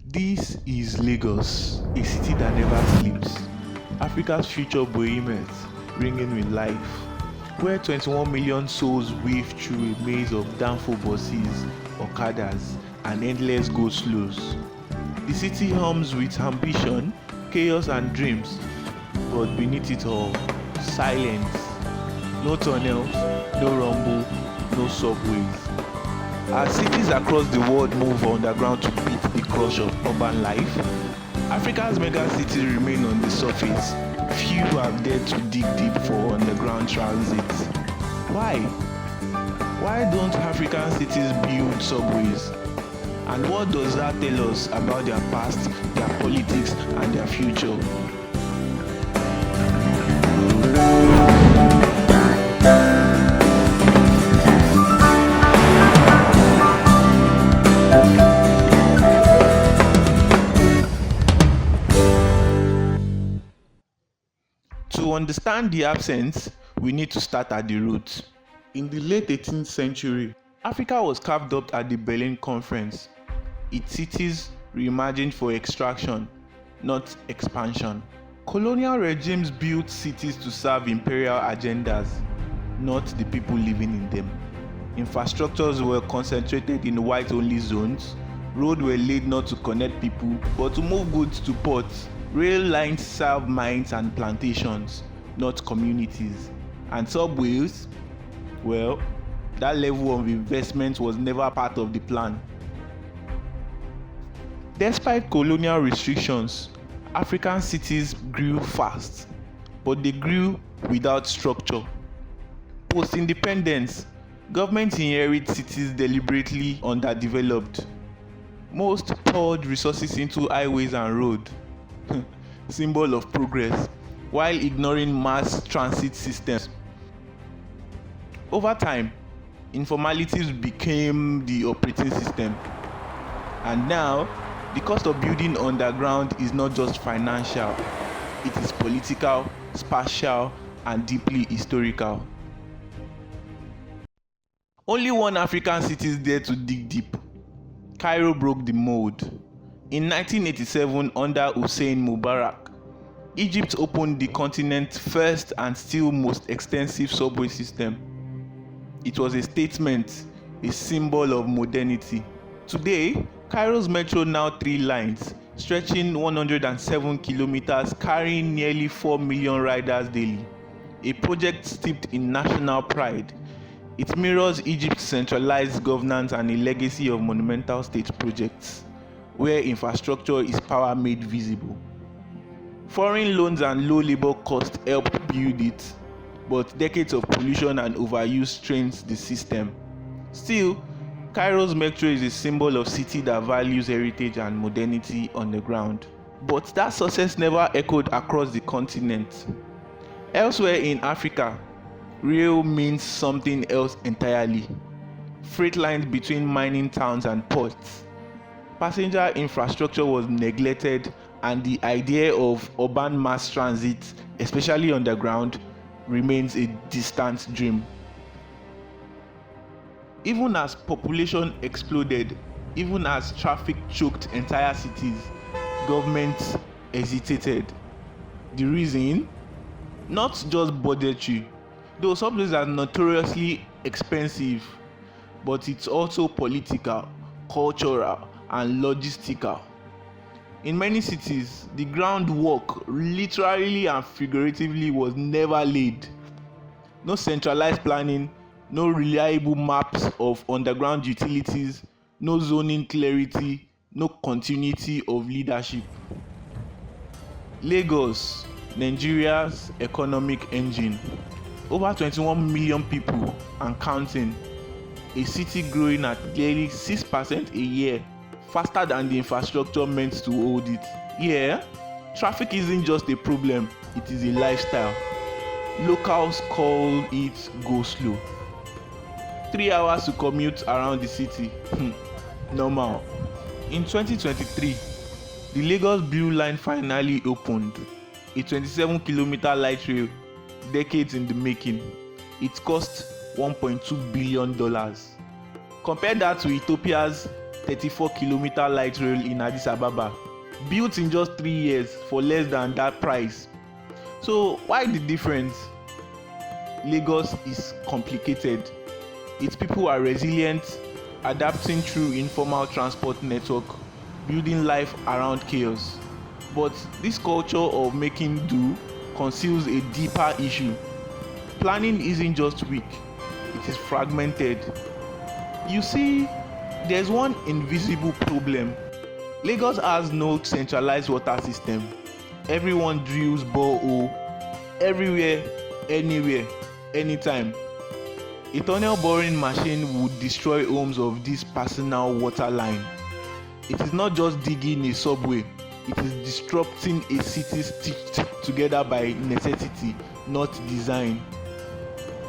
This is Lagos, a city that never sleeps. Africa's future behemoth, ringing with life, where 21 million souls wave through a maze of downfall buses, okadas, and endless go-slows. The city hums with ambition, chaos, and dreams, but beneath it all, silence. No tunnels, no rumble, no subways. As cities across the world move underground to beat the crush of urban life, Africa's mega cities remain on the surface. Few have dared to dig deep for underground transit. Why? Why don't African cities build subways? And what does that tell us about their past, their politics, and their future? To understand the absence, we need to start at the root. In the late 18th century, Africa was carved up at the Berlin Conference. Its cities reimagined for extraction, not expansion. Colonial regimes built cities to serve imperial agendas, not the people living in them. Infrastructures were concentrated in white-only zones. Roads were laid not to connect people, but to move goods to ports. Rail lines served mines and plantations, not communities. And subways, well, that level of investment was never part of the plan. Despite colonial restrictions, African cities grew fast, but they grew without structure. Post-independence, governments inherit cities deliberately underdeveloped. Most poured resources into highways and roads, symbol of progress, while ignoring mass transit systems. Over time, informalities became the operating system. And now, the cost of building underground is not just financial, it is political, spatial, and deeply historical. Only one African city dared to dig deep. Cairo broke the mold. In 1987, under Hosni Mubarak, Egypt opened the continent's first and still most extensive subway system. It was a statement, a symbol of modernity. Today, Cairo's metro now 3 lines, stretching 107 kilometers, carrying nearly 4 million riders daily. A project steeped in national pride. It mirrors Egypt's centralized governance and a legacy of monumental state projects, where infrastructure is power made visible. Foreign loans and low labor costs helped build it, but decades of pollution and overuse strains the system. Still, Cairo's metro is a symbol of a city that values heritage and modernity on the ground. But that success never echoed across the continent. Elsewhere in Africa, rail means something else entirely. Freight lines between mining towns and ports. Passenger infrastructure was neglected, and the idea of urban mass transit, especially underground, remains a distant dream. Even as population exploded, even as traffic choked entire cities, governments hesitated. The reason? Not just budgetary, though subways are notoriously expensive, but it's also political, cultural, and logistical. In many cities, the groundwork, literally and figuratively, was never laid. No centralized planning, no reliable maps of underground utilities, no zoning clarity, no continuity of leadership. Lagos, Nigeria's economic engine. Over 21 million people and counting. A city growing at nearly 6% a year, faster than the infrastructure meant to hold it. Yeah, traffic isn't just a problem, it is a lifestyle. Locals call it go slow. 3 hours to commute around the city. Normal. In 2023, the Lagos Blue Line finally opened. A 27-kilometer light rail, decades in the making. It cost $1.2 billion. Compare that to Ethiopia's 34-kilometer light rail in Addis Ababa, built in just 3 years for less than that price. So why the difference? Lagos is complicated. Its people are resilient, adapting through informal transport network, building life around chaos. But this culture of making do conceals a deeper issue. Planning isn't just weak, it is fragmented. You see, there's one invisible problem. Lagos has no centralized water system. Everyone drills borehole, everywhere, anywhere, anytime. A tunnel boring machine would destroy homes of this personal water line. It is not just digging a subway, it is disrupting a city stitched together by necessity, not design.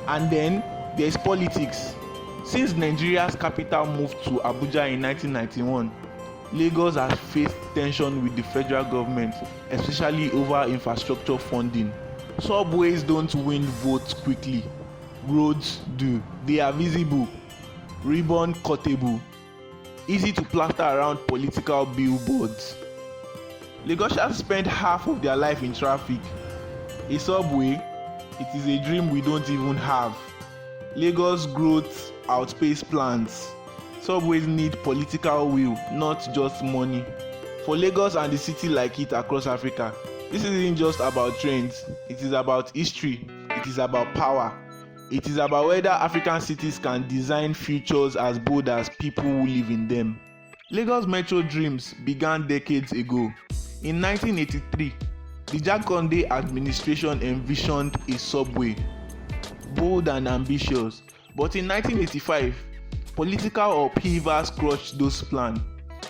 And then there is politics. Since Nigeria's capital moved to Abuja in 1991, Lagos has faced tension with the federal government, especially over infrastructure funding. Subways don't win votes quickly. Roads do. They are visible, ribbon cuttable, easy to plaster around political billboards. Lagosians spend half of their life in traffic. A subway, it is a dream we don't even have. Lagos growth outpaces plans. Subways need political will, not just money. For Lagos and the city like it across Africa, this isn't just about trains. It is about history. It is about power. It is about whether African cities can design futures as bold as people who live in them. Lagos Metro dreams began decades ago. In 1983, the Jakande administration envisioned a subway, bold and ambitious. But in 1985, political upheavals crushed those plans,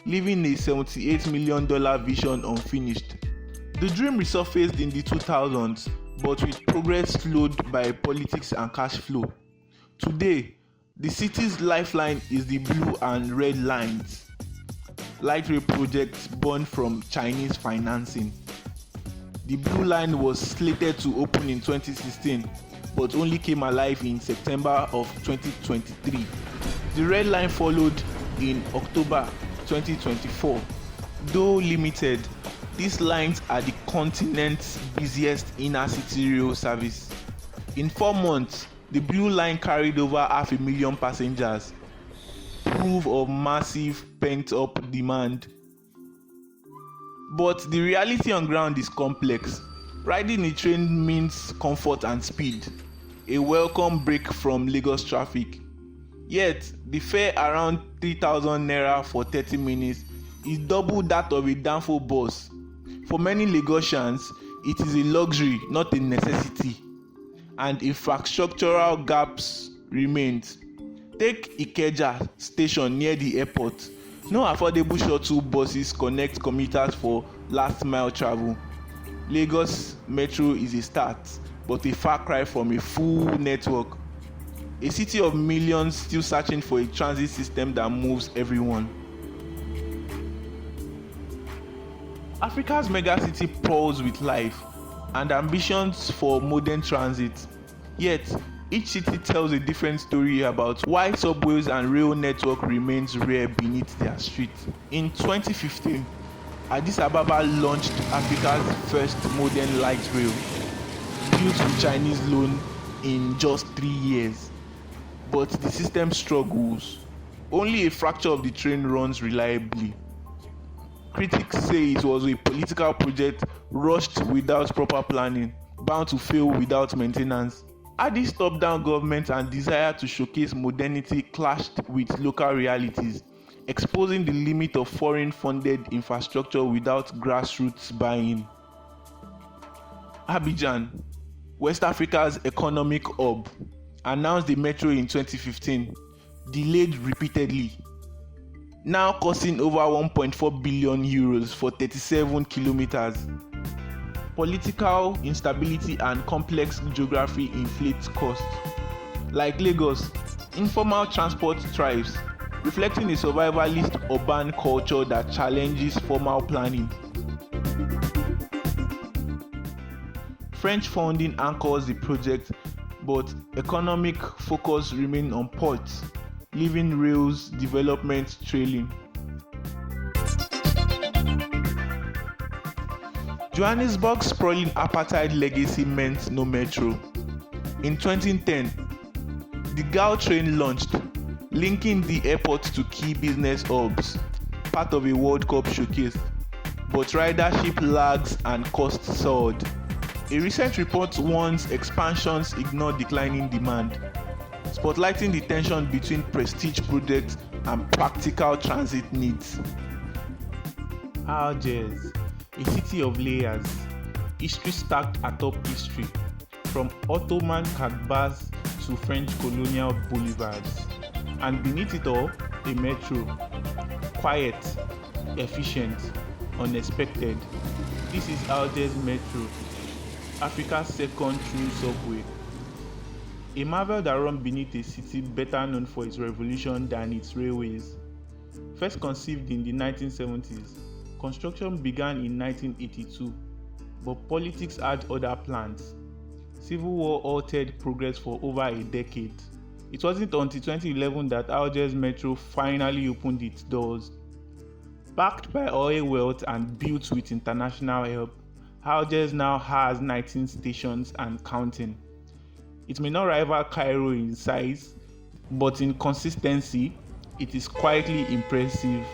leaving a $78 million vision unfinished. The dream resurfaced in the 2000s, but with progress slowed by politics and cash flow. Today, the city's lifeline is the blue and red lines, light rail projects born from Chinese financing. The blue line was slated to open in 2016, but only came alive in September of 2023. The red line followed in October 2024. Though limited, these lines are the continent's busiest inner city rail service. In 4 months, the blue line carried over 500,000 passengers, proof of massive pent-up demand. But the reality on ground is complex. Riding a train means comfort and speed, a welcome break from Lagos traffic. Yet, the fare around 3,000 naira for 30 minutes is double that of a Danfo bus. For many Lagosians, it is a luxury, not a necessity, and infrastructural gaps remains. Take Ikeja station near the airport. No affordable shuttle buses connect commuters for last mile travel. Lagos Metro is a start, but a far cry from a full network. A city of millions still searching for a transit system that moves everyone. Africa's megacity pulls with life and ambitions for modern transit. Yet, each city tells a different story about why subways and rail network remains rare beneath their streets. In 2015, Addis Ababa launched Africa's first modern light rail, built with Chinese loan in just 3 years. But the system struggles. Only a fraction of the train runs reliably. Critics say it was a political project rushed without proper planning, bound to fail without maintenance. Addis top-down government and desire to showcase modernity clashed with local realities, exposing the limit of foreign-funded infrastructure without grassroots buy-in. Abidjan, West Africa's economic hub, announced the metro in 2015, delayed repeatedly, now costing over 1.4 billion euros for 37 kilometers. Political instability and complex geography inflate costs. Like Lagos, informal transport thrives, reflecting a survivalist urban culture that challenges formal planning. French funding anchors the project, but economic focus remains on ports, leaving rail's development trailing. Johannesburg's sprawling apartheid legacy meant no metro. In 2010, the GAL train launched, linking the airport to key business hubs, part of a World Cup showcase. But ridership lags and costs soared. A recent report warns expansions ignore declining demand, spotlighting the tension between prestige projects and practical transit needs. Algiers, a city of layers, history stacked atop history, from Ottoman Kagbas to French colonial boulevards. And beneath it all, a metro. Quiet, efficient, unexpected. This is Algiers Metro, Africa's second true subway. A marvel that runs beneath a city better known for its revolution than its railways. First conceived in the 1970s, construction began in 1982, but politics had other plans. Civil war halted progress for over a decade. It wasn't until 2011 that Algiers Metro finally opened its doors. Backed by oil wealth and built with international help, Algiers now has 19 stations and counting. It may not rival Cairo in size, but in consistency, it is quietly impressive.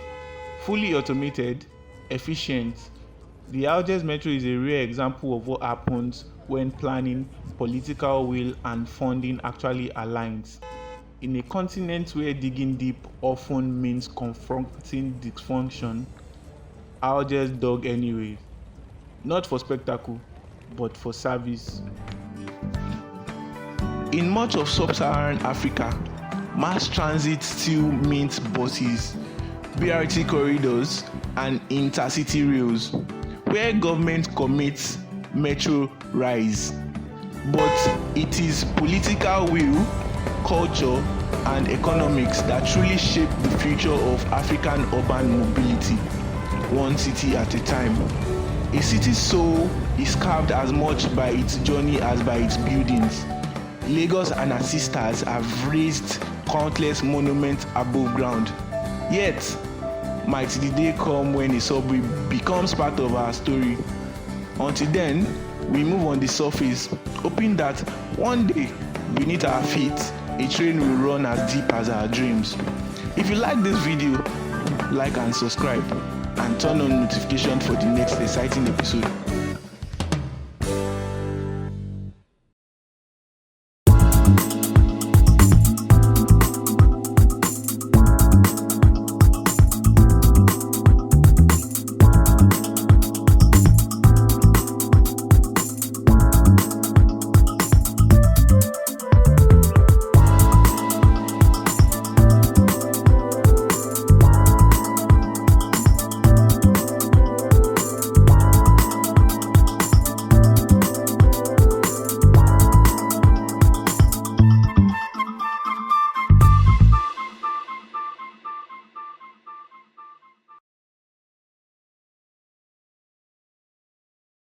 Fully automated, efficient, the Algiers Metro is a rare example of what happens when planning, political will, and funding actually aligns. In a continent where digging deep often means confronting dysfunction, Algiers dug anyway. Not for spectacle, but for service. In much of sub-Saharan Africa, mass transit still means buses, BRT corridors, and intercity rails, where government commits metro rise. But it is political will, culture, and economics that truly shape the future of African urban mobility, one city at a time. A city's soul is carved as much by its journey as by its buildings. Lagos and her sisters have raised countless monuments above ground. Yet, might the day come when a subway becomes part of our story. Until then, we move on the surface, hoping that one day, beneath our feet, a train will run as deep as our dreams. If you like this video, like and subscribe, and turn on notifications for the next exciting episode.